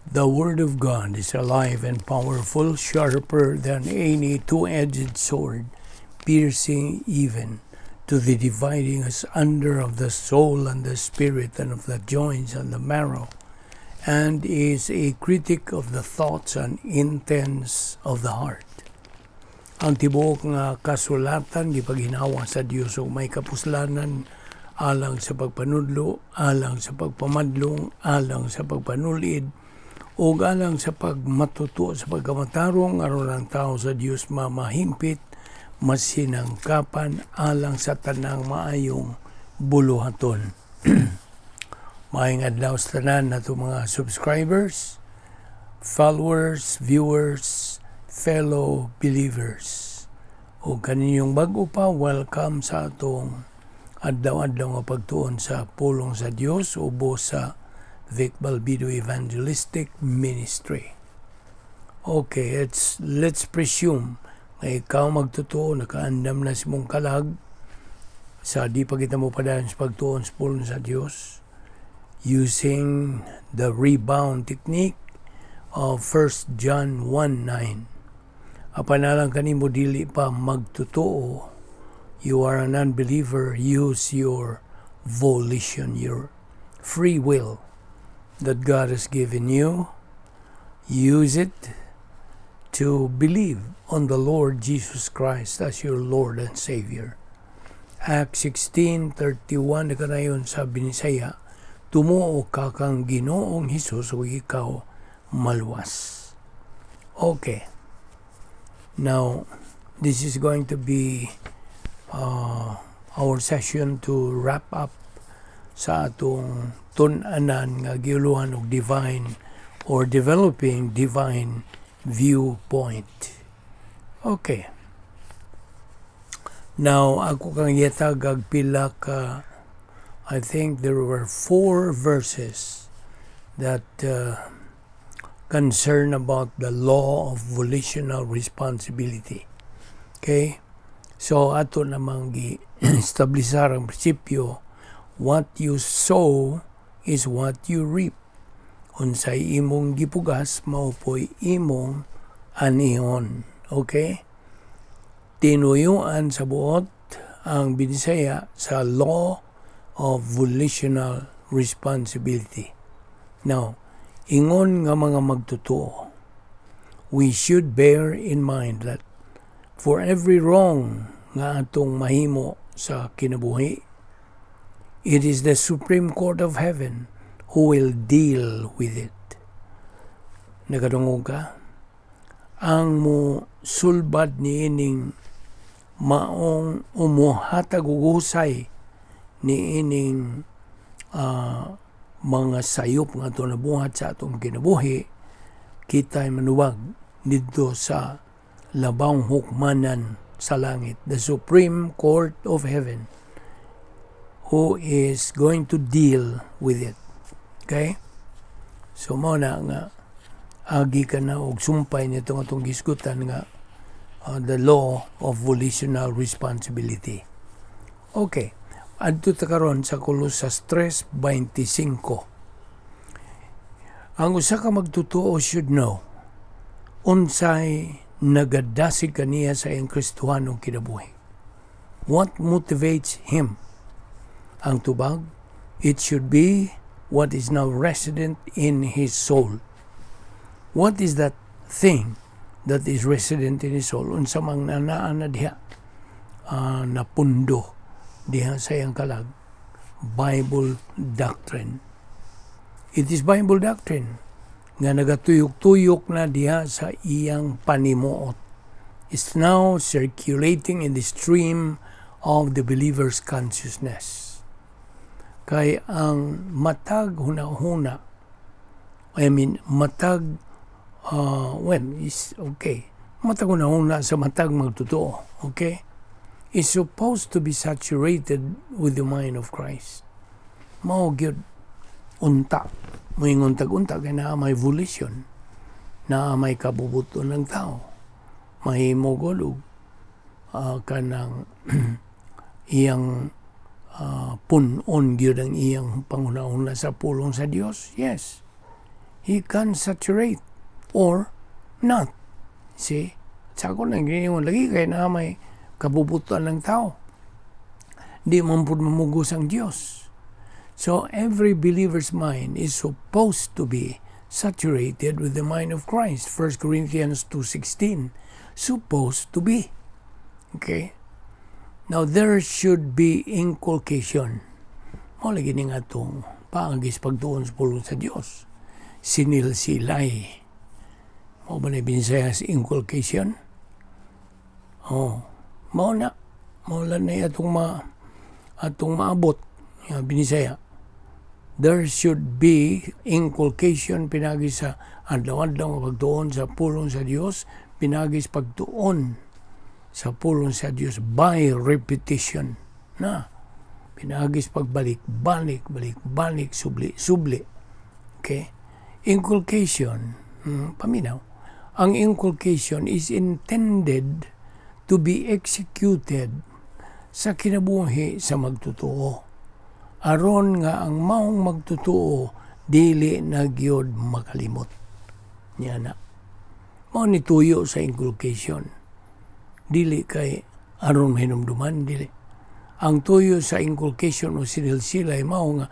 The Word of God is alive and powerful, sharper than any two-edged sword, piercing even to the dividing asunder of the soul and the spirit and of the joints and the marrow, and is a critic of the thoughts and intents of the heart. Ang tibuok nga kasulatan gipaginawa sa Dios ug may kapuslanan alang sa pagpanudlo, alang sa pagpamadlong, alang sa pagpanulid, o alang sa pagmatuto sa pagkamatarong aron ang tao sa Dios mamahimpit, masinangkapan alang sa tanang maayong buluhaton. Maayong adlaw sa tanan nato mga subscribers, followers, viewers, fellow believers. O kaninyong bago pa, welcome sa atong adlaw-adlaw nga pagtuon sa pulong sa Dios ubo sa Balbido Evangelistic Ministry. Okay, let's presume na ikaw magtotoo, nakaandam na si mong kalag sa di pa kita mo padayon sa pagtuon sa pulong sa Dios using the rebound technique of 1 John 1:9. Apanalang kanimo dili pa magtotoo, you are an unbeliever, use your volition, your free will that God has given you. Use it to believe on the Lord Jesus Christ as your Lord and Savior. Acts 16:31 na kanayon sabi ni Isaiah, tumuo ka kang Ginoong Hesus o ikaw maluwas. Okay. Now, this is going to be our session to wrap up sa atong tun-anan nga giuluhan og divine or developing divine viewpoint. Okay. Now, ako kang yatag ag pila ka, I think there were 4 verses that concern about the law of volitional responsibility. Okay? So, ato namang gi-establisar ang prinsipyo, what you sow is what you reap. Unsay imong gipugas, maupoy imong anihon. Okay? Tinuyuan sa buot ang binisaya sa law of volitional responsibility. Now, ingon nga mga magtotoo, we should bear in mind that for every wrong nga atong mahimo sa kinabuhi, it is the Supreme Court of Heaven who will deal with it. Nagadungog ka? Ang mo sulbad ni ining maong umuhatag ugusay ni ining mga sayop nga ito nabuhat sa atong kinabuhi, kita'y manuwag dito sa labang hukmanan sa langit, the Supreme Court of Heaven, who is going to deal with it. Okay? So, mo na nga, agi ka na og sumpay nito nga itong gisgutan nga the law of volitional responsibility. Okay. Adto ta karon sa Kolosas 3:25. Ang usa ka magtotoo should know unsay nagadasig kaniya sa iyang Kristohanong kinabuhi. What motivates him? Ang tubag, it should be what is now resident in his soul. What is that thing that is resident in his soul? Unsa mang nanaan na diha, napundo diha sa iyang kalag? Bible doctrine. It is Bible doctrine nga nagatuyok-tuyok na diha sa iyang panimuot. It's now circulating in the stream of the believer's consciousness. Kay ang matag huna-huna, matag is okay. Matag huna-huna sa matag magtotoo, okay? Is supposed to be saturated with the mind of Christ. Mao gyud unta. Moingon tag-unta kay naa may volition, naa may kabubuton ng tao. Mahimo gulog kanang iyang punon gyud ang iyang panguna-una sa pulong sa Dios. Yes. He can saturate or not. See? Sa ako nang giniwan lagi kaya na may kabubutan ng tao. Di man po mamugos ang Diyos. So every believer's mind is supposed to be saturated with the mind of Christ. 1 Corinthians 2:16. Supposed to be. Okay? Now there should be inculcation. Mao lagi ning atong paagis pagtuon sa pulong sa Dios. Sinilsilay. Mao ba na binisaya sa inculcation? Mao na. Mao lang na atong maabot. Binisaya. There should be inculcation pinagi sa adlaw-adlaw nga pagtuon sa pulong sa Dios, pinagi sa pagtuon sa pulong sa Dios by repetition. Pinagi sa pagbalik-balik, subli. Okay? Inculcation, paminaw. Ang inculcation is intended to be executed sa kinabuhi sa magtutuo. Aron nga ang maong magtutuo dili na gyud makalimot. Nya na. Mao ni tuyo sa inculcation. Dili kay aron hinumduman dili. Ang tuyo sa inculcation o sinilsilay mao nga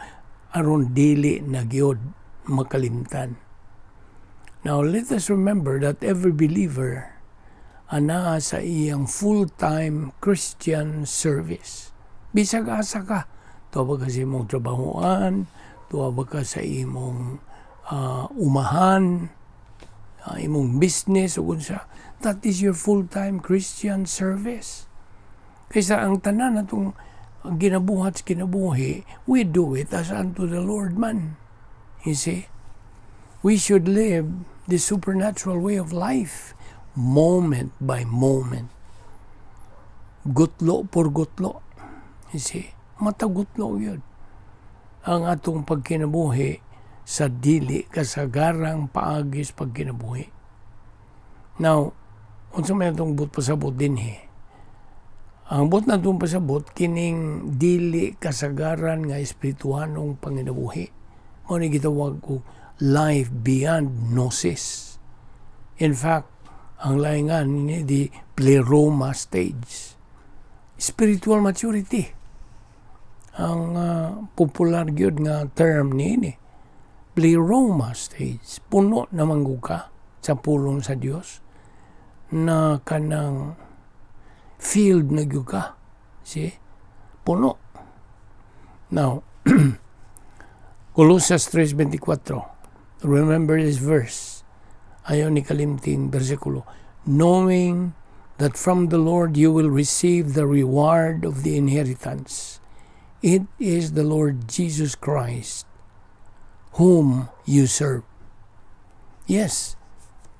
aron dili na gyud makalimtan. Now let us remember that every believer ana sa iyang full-time Christian service. Bisag asa ka, tuwa ba ka sa imong trabahoan, tuwa ba ka sa imong umahan, imong business, o kunsa, that is your full-time Christian service. Kaysa ang tanan natong ginabuhat sa kinabuhi, we do it as unto the Lord man. You see? We should live the supernatural way of life, moment by moment. Gutlo por gutlo. You see? Matagutlo yun. Ang atong pagkinabuhi sa dili kasagarang paagis pagkinabuhi. Now, unsa may atong but pasabot din ang but na itong pasabot kining dili kasagaran nga espirituhanong panginabuhi. Mao ni gitawag ko life beyond gnosis. In fact, ang laingan ni di pleroma stage. Spiritual maturity. Ang popular gyud nga term ni pleroma stage. Puno naman ka sa pulong sa Dios na kanang field na gyud ka. See? Puno. Now, Colossus 3:24. Remember this verse. Ayaw ni kalimting bersikulo. Knowing that from the Lord you will receive the reward of the inheritance. It is the Lord Jesus Christ whom you serve. Yes,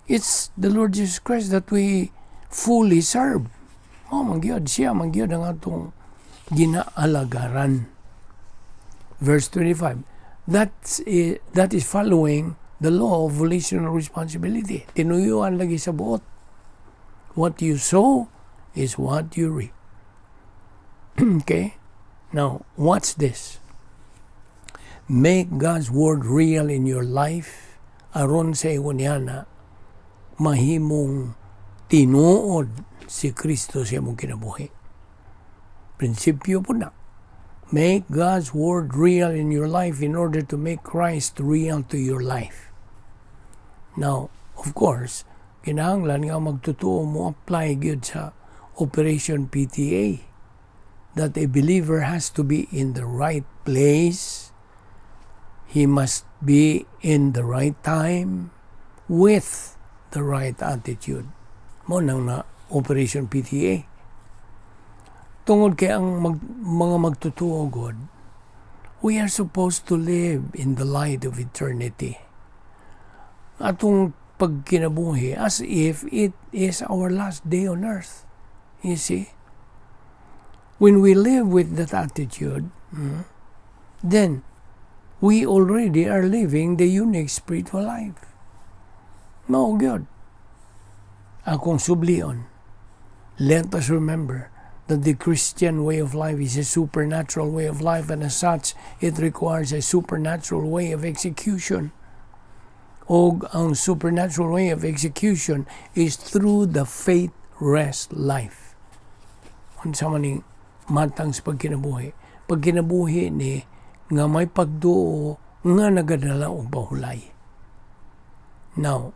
it's the Lord Jesus Christ that we fully serve. Mangyod siya, mangyod ang atong ginaalagaran. Verse 25. That is following the law of volitional responsibility. Tinuyuan lagi sa buot. What you sow is what you reap. Okay? Now, what's this? Make God's word real in your life aron sa iwanyana mahimong tinuod si Kristo sa imong kinabuhi. Prinsipyo po na. Make God's word real in your life in order to make Christ real to your life. Now, of course, kinahanglan nga magtutuo mo apply gyud sa Operation PTA that a believer has to be in the right place. He must be in the right time with the right attitude. Mo nang na Operation PTA. Tungod kay ang mga magtutuo God, we are supposed to live in the light of eternity. Atong pagkinabuhi as if it is our last day on earth. You see? When we live with that attitude, then we already are living the unique spiritual life. Mao gyud. Akong sublion. Let us remember that the Christian way of life is a supernatural way of life, and as such, it requires a supernatural way of execution. O ang supernatural way of execution is through the faith rest life. Unsa man ning matang sa pagkinabuhi. Pagkinabuhi ni nga may pagduo nga nagadala og pahulay. Now,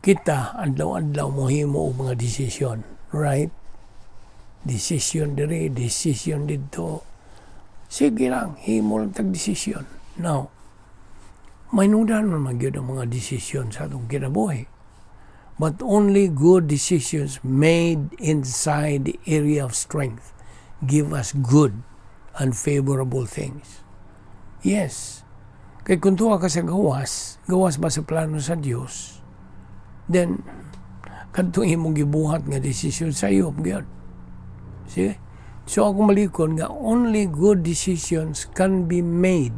kita adlaw-adlaw mohimo og mga desisyon, right? Desisyon diri, desisyon dito. Sige lang, himo lang tag desisyon. Now, may nudan man magyud ang mga desisyon sa atong kinabuhi. But only good decisions made inside the area of strength give us good and favorable things. Yes. Kaya kung tuwa ka sa gawas ba sa plano sa Diyos, then, kadtong imong gibuhat nga desisyon sa iyo, gyud. See? So ako malikon nga only good decisions can be made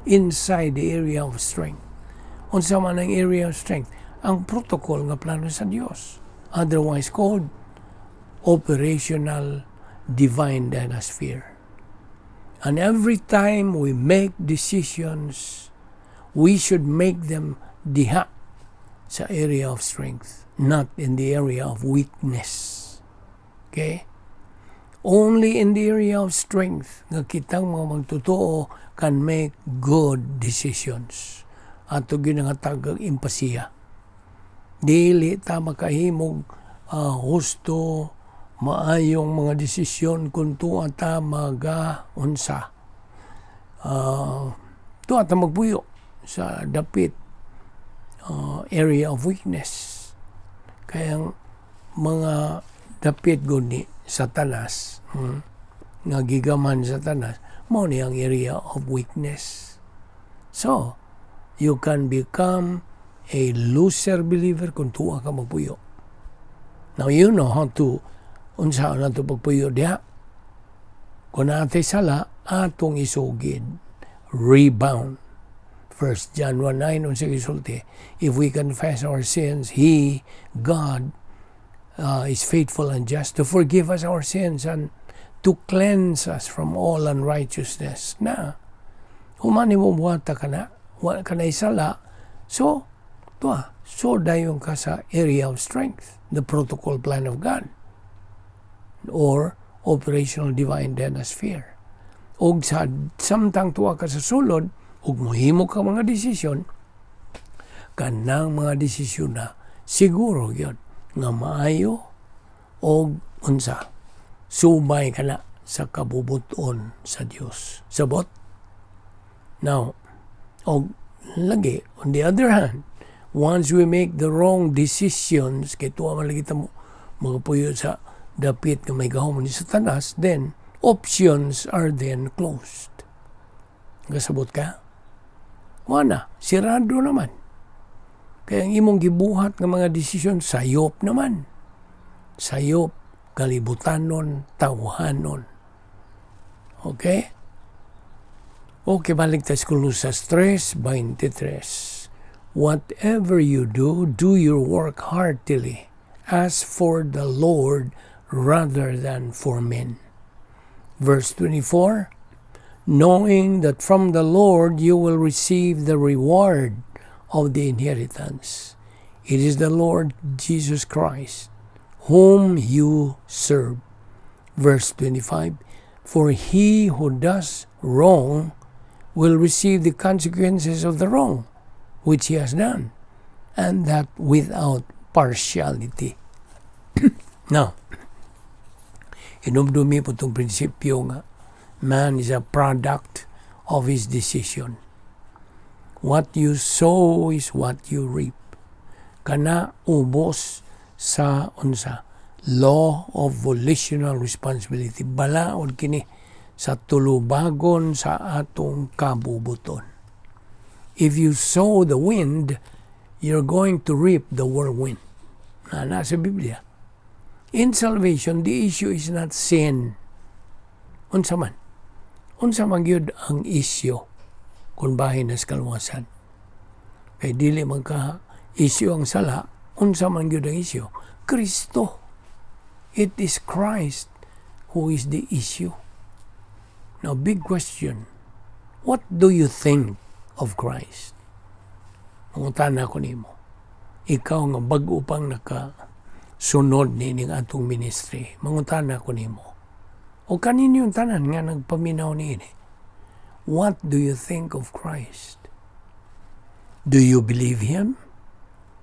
inside the area of strength. Unsa man ang area of strength? Ang protocol nga plano sa Dios, otherwise called operational divine dynasphere. And every time we make decisions, we should make them diha sa area of strength, not in the area of weakness. Okay? Only in the area of strength nga kitang mga magtotoo can make good decisions. Ato ginangatag empasiya. Dili ta makahimog husto maayong mga desisyon kung tuwa ta mag-unsa. Tuwa ta magpuyo sa dapit area of weakness. Kaya mga dapit guni Satanas, nga gigaman Satanas, mo ni ang area of weakness. So, you can become a loser believer kung tuwa ka magpuyo. Now, you know how to, unsa na ito pagpuyo diha. Kung natin sala, atong isugid, rebound. 1 John 1:9, unsa gisulti, if we confess our sins, He, God, is faithful and just to forgive us our sins and to cleanse us from all unrighteousness. Na, humani mo buhata ka na, wala ka na isala, so, so dayon ka sa area of strength, the protocol plan of God, or operational divine dynasphere. Og sa samtang tuwa ka sa sulod, og mohimo ka mga desisyon, kanang mga desisyon na siguro yun, nga maayo o unsa sumay ka na sa kabubuton sa Dios. Sabot? Now, og lagi, on the other hand, once we make the wrong decisions, kay tuwa man lagi ta mo mga puyo sa dapit nga may gahom ni Satanas, then options are then closed. Kasabot ka? Wala, sirado naman. Kaya ang imong gibuhat ng mga desisyon, sayop naman. Sayop, kalibutanon, tawhanon. Okay? Okay, balik tayo sa Kolosas 3:23. Whatever you do, do your work heartily, as for the Lord rather than for men. Verse 24, knowing that from the Lord you will receive the reward of the inheritance. It is the Lord Jesus Christ, whom you serve. Verse 25, for he who does wrong will receive the consequences of the wrong which he has done, and that without partiality. Now, inumdumi po itong prinsipyo nga, man is a product of his decision. What you sow is what you reap. Kana ubos sa unsa law of volitional responsibility. Balaod kini sa tulubagon sa atong kabubuton. If you sow the wind, you're going to reap the whirlwind. Nasa Biblia. In salvation, the issue is not sin. Unsa man gyud ang issue kung bahin na sa kalwasan. Kay dili magka-issue ang sala, unsa man gyud ang issue? Kristo. It is Christ who is the issue. Now, big question. What do you think of Christ? Mangutana ko nimo. Ikaw nga bag-o pang nakasunod nining atong ministry. Mangutana ko nimo. O kanino yung tanan nga nagpaminaw niini? What do you think of Christ? Do you believe Him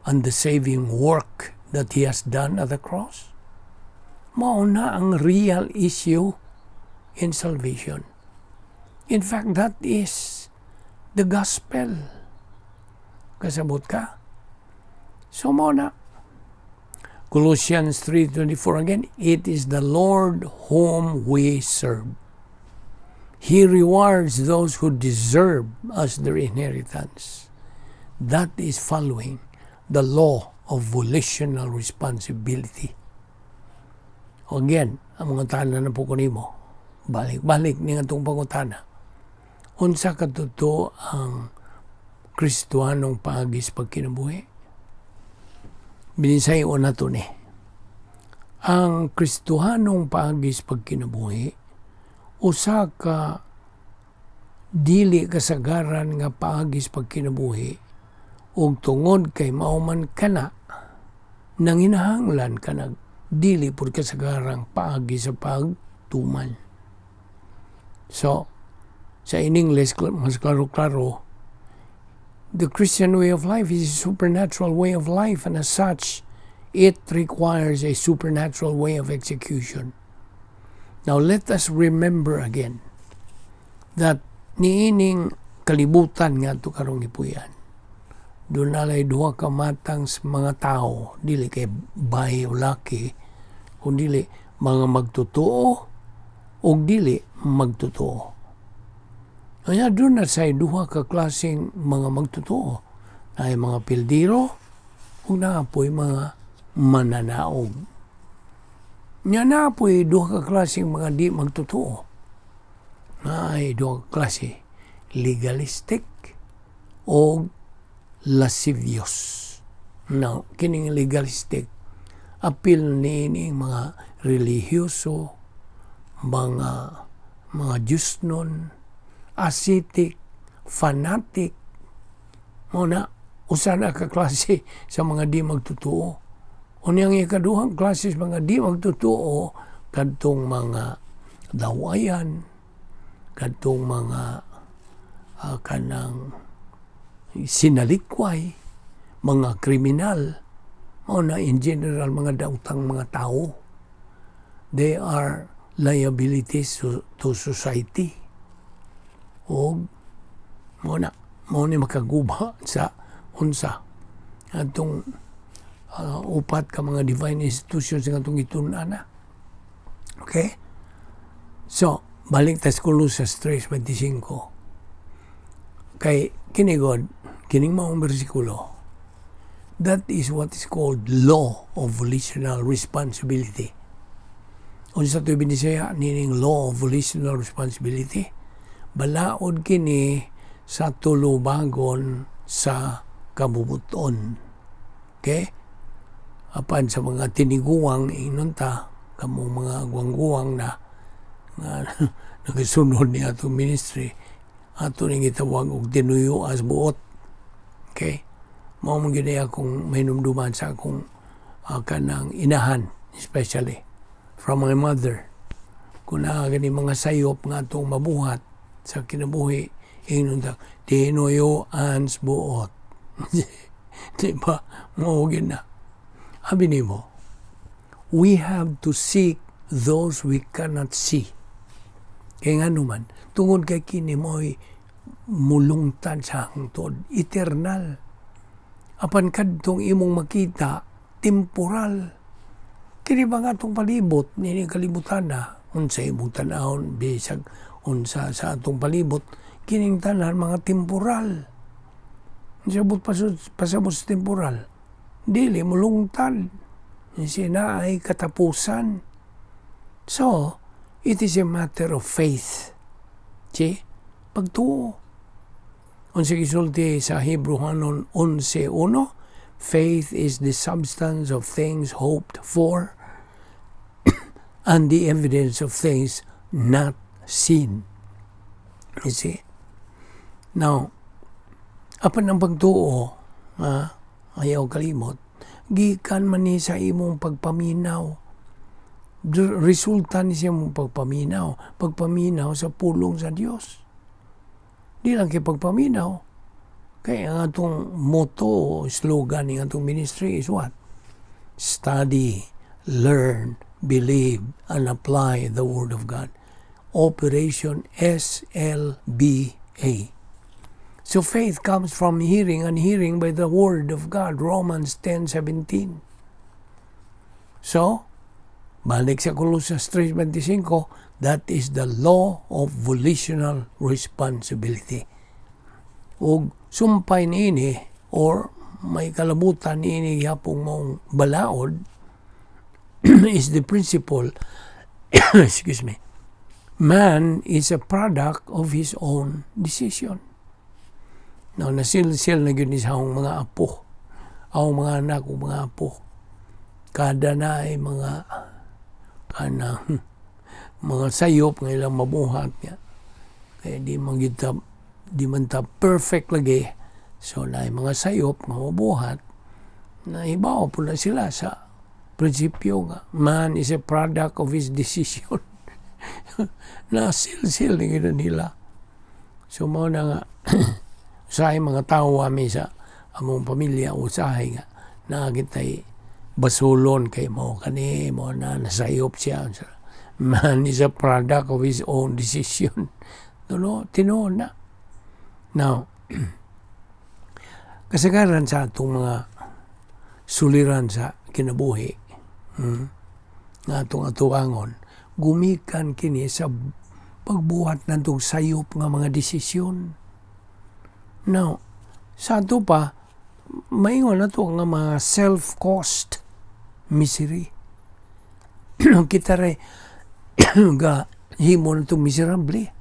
and the saving work that He has done at the cross? Mao na ang real issue in salvation. In fact, that is the gospel. Kasabot ka? So mao na. Colossians 3:24 again, it is the Lord whom we serve. He rewards those who deserve as their inheritance. That is following the law of volitional responsibility. Again, ang mga tanan na po kunimo, balik-balik ni nga itong pangutana. Unsa katuto ang Kristohanong paagis pagkinabuhi? Binisayon na ito ni. Ang Kristohanong paagis pagkinabuhi, usa ka dili kasagaran nga paagis pagkinabuhi ug tungod kay mauman kana nanginahanglan kanag dili pud kasagarang paagi sa pagtuman. So, sa in English, mas klaro-klaro, the Christian way of life is a supernatural way of life, and as such, it requires a supernatural way of execution. Now, let us remember again that niining kalibutan nga ito karong ipuyan. Doon nalay duha ka matang sa mga tao, dili kay bahay o laki, kundi mga magtotoo o dili magtotoo. Kaya doon na say duha ka klaseng mga magtotoo. Ay mga pildiro o naapoy mga mananaog. Nga naapoy duha ka klaseng mga di magtotoo. Ay duha ka klase, legalistic o lascivious. Now, kining legalistic, appeal ni mga religyoso, mga Diyosnon, ascetic, fanatic, muna, usa na ka klase sa mga di magtotoo. Unyang ikaduhang klase sa mga di magtotoo, kadtong mga dawayan, kadtong mga kanang sinalikway, mga kriminal, muna in general mga dautang mga tao. They are liabilities to society. O muna makaguba sa unsa atong upat ka mga divine institutions nga atong itun-ana. Okay? So, balik ta sa Colossians 3:25. Kay kinigod, kining maong bersikulo, that is what is called law of volitional responsibility. Unsa to binisaya nining law of volitional responsibility? Balaod kini sa tulubagon sa kabubuton. Okay? Apan sa mga tiniguang inunta, kamong mga guwang-guwang na nagasunod ni atong ministry, ato ning gitawag og tinuyo as buot. Okay? Mao man gyud akong mainumduman sa akong kanang inahan, especially from my mother. Kung gani mga sayop nga atong mabuhat sa kinabuhi, inunta, tinuyo ans buot. Diba? Mao gyud na. Abi nimo, we have to seek those we cannot see. Kaya nga naman, tungod kay kini mo'y mulungtad sa hangtod, eternal. Apan kadtong imong makita, temporal. Kini ba nga itong palibot, nini kalibutan na, unsa imong tanahon, bisag, unsa sa atong palibot, kining tanan mga temporal. Sabot pasabot sa temporal. Dili mulungtad. Sina ay katapusan. So, it is a matter of faith. See? Pagtuo. Unsa gisulti sa Hebrewanon 11:1, faith is the substance of things hoped for and the evidence of things not seen. You see? Now, apan ang pagtuo, ayaw kalimot, gikan man ni sa imong pagpaminaw. Resulta ni siya mong pagpaminaw sa pulong sa Dios. Di lang kay pagpaminaw. Kaya ang atong motto, slogan ng atong ministry is what? Study, learn, believe, and apply the Word of God. Operation SLBA. So faith comes from hearing, and hearing by the Word of God. Romans 10:17. So, balik sa Colossians 3:25, that is the law of volitional responsibility. O sumpay niini or may kalabutan niini yapong mong balaod is the principle excuse me, man is a product of his own decision. Now, nasil-sil na yun sa akong mga apo, akong mga anak o mga apo, kada na ay mga mga sayop nga ilang mabuhat niya. Kaya di man ta perfect lagi. So na mga sayop nga mabuhat na ibaw po na sila sa prinsipyo nga man is a product of his decision. Na sil-sil na nila. So mao na nga usahay mga tao ami sa among pamilya usahay nga nakakitay basulon kay mo kani mo na nasayop siya. Man is a product of his own decision. Tinoon na. Now, kasagaran sa atong mga suliran sa kinabuhi, nga atong atuangon, gumikan kini sa pagbuhat ng itong sayop nga mga desisyon. Now, sa ato pa, maingon na ito nga mga self-caused misery. Kita rin ga himo na itong miserable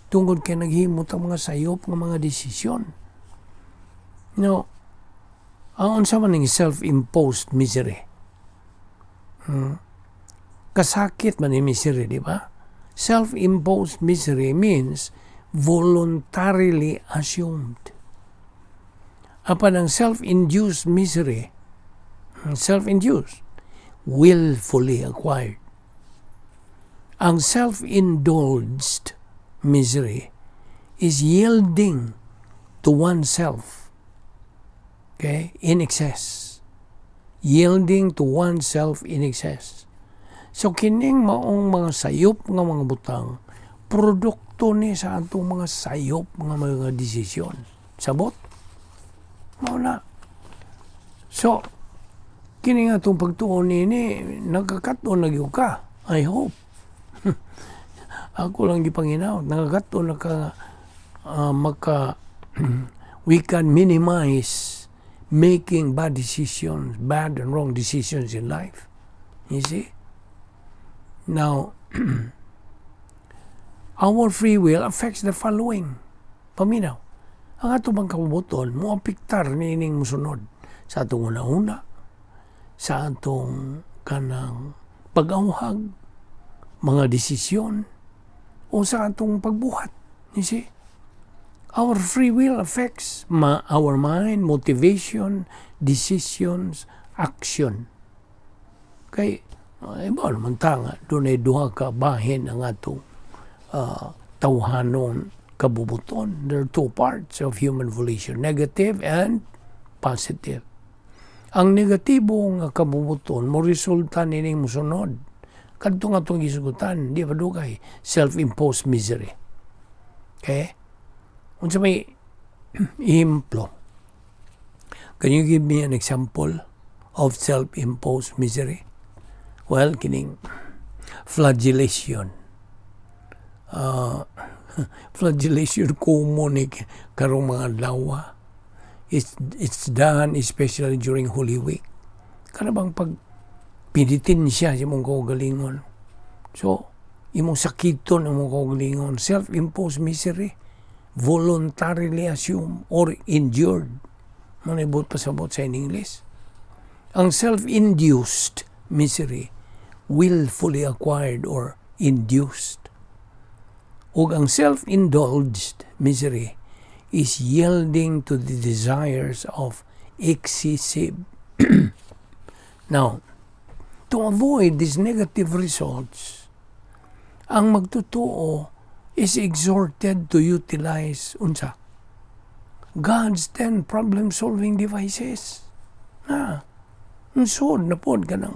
tungkol kay naghimo itong mga sayop ng mga desisyon. Now, ang unsa man ng self-imposed misery. Kasakit man yung misery, di ba? Self-imposed misery means voluntarily assumed. Apan ang self-induced misery, self-induced, willfully acquired. Ang self-indulged misery is yielding to oneself, okay, in excess. Yielding to oneself in excess. So kining maong mga sayop nga mga butang, produkto ni sa atong mga sayop nga mga desisyon. Sabot? Mao na. So, kini nga itong pagtuon ni nagkakaton na gyud ka. I hope. Ako lang gipanginaw, nagkakaton na ka we can minimize making bad decisions, bad and wrong decisions in life. You see? Now, our free will affects the following. Paminaw. Ang ato bang kabubuton, mo apiktar nining musunod sa atong una-una, sa atong kanang pag-auhag, mga desisyon, o sa atong pagbuhat. You see? Our free will affects our mind, motivation, decisions, action. Kay, iba naman tanga, doon ay duha ka bahin ang atong tawhanon kabubuton. There are two parts of human volition, negative and positive. Ang negatibo nga kabubuton mo resulta nining musunod. Kadto nga itong isugutan, di ba dugay? Self-imposed misery. Okay? Unsa may implo? Can you give me an example of self-imposed misery? Well, kining flagellation. Flagellation common karong mga lawa. It's done especially during Holy Week. Kana bang pag pinitin siya sa imong kaugalingon. So, imong sakiton imong kaugalingon, self-imposed misery, voluntarily assumed or endured. Manibot pasabot sa English. Ang self-induced misery, willfully acquired or induced. Ug ang self-indulged misery is yielding to the desires of excessive. Now, to avoid these negative results, ang magtutuo is exhorted to utilize unsa? God's 10 problem-solving devices. Unsod na pod ka ng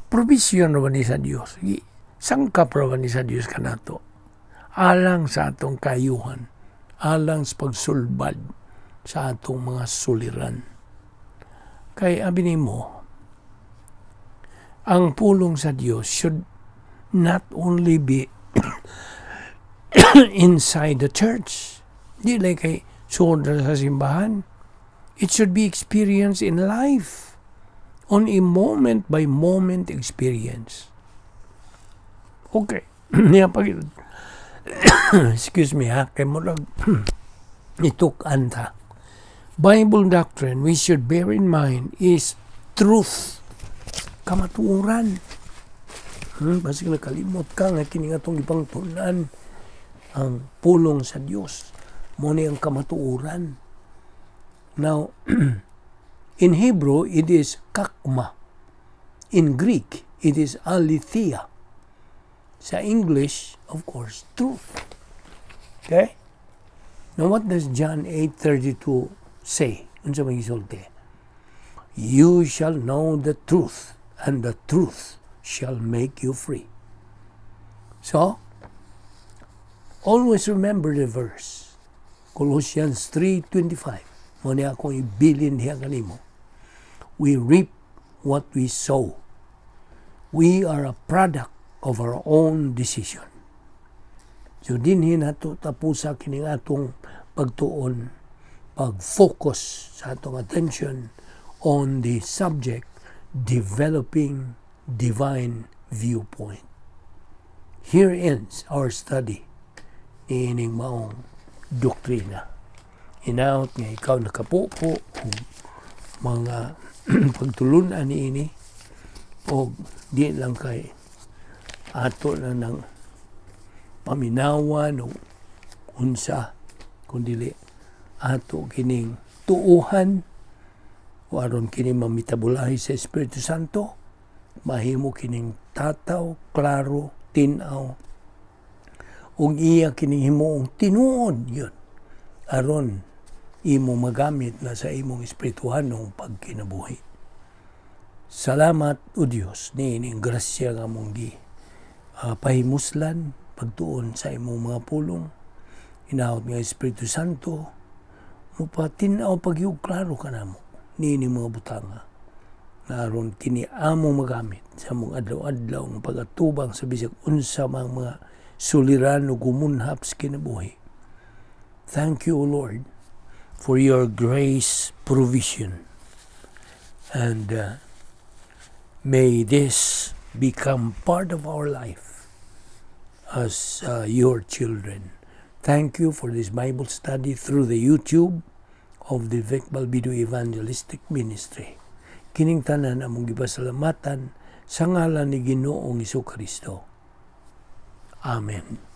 provision raw ni sa Dios. Sangkap raw ni sa Dios ka nato. Alang sa atong kayuhan, alang sa pagsulbad sa atong mga suliran. Kay abi nimo, ang pulong sa Dios should not only be inside the church. Di lang kay suod sa simbahan. It should be experienced in life, on a moment-by-moment experience. Okay. Niya pag excuse me kay mo lang ituk anta. Bible doctrine we should bear in mind is truth. Kamatuoran. Basig nakalimot ka nga kini atong ipangtunan ang pulong sa Dios. Mo ni ang kamatuoran. Now, in Hebrew, it is kakma. In Greek, it is aletheia. Sa English, of course, truth. Okay? Now, what does John 8:32 say? Unsa may gisulti? You shall know the truth, and the truth shall make you free. So, always remember the verse. Colossians 3:25. Mo niya akong ibilin diha kanimo. We reap what we sow. We are a product of our own decision. So dinhi nato tapusa kining atong pagtuon, pag-focus sa atong attention on the subject developing divine viewpoint. Here ends our study ining maong doktrina. Inaot nga ikaw nakapupo o mga pagtulunan niini o di lang kay ato na ng paminawan o unsa kundi ato kining tuuhan o aron kining mamitabulahi sa Espiritu Santo, mahimo kining tataw, klaro, tinaw ug iya kining himuong tinuod yun aron imo magamit na sa imong espirituhanong pagkinabuhi. Salamat o Dios niining grasya nga mong pahimuslan pagtuon sa imong mga pulong. Inaot nga Espiritu Santo mo patinaw pagyug klaro kanamo niining mga butanga na aron kini among magamit sa mong adlaw-adlaw nga pagatubang sa bisag unsa mang mga suliran o gumunhap sa kinabuhi. Thank you, O Lord, for your grace provision. And may this become part of our life as your children. Thank you for this Bible study through the YouTube of the Balbido Evangelistic Ministry. Kining tanan among gipasalamatan sa ngalan ni Ginoong Hesus Kristo. Amen.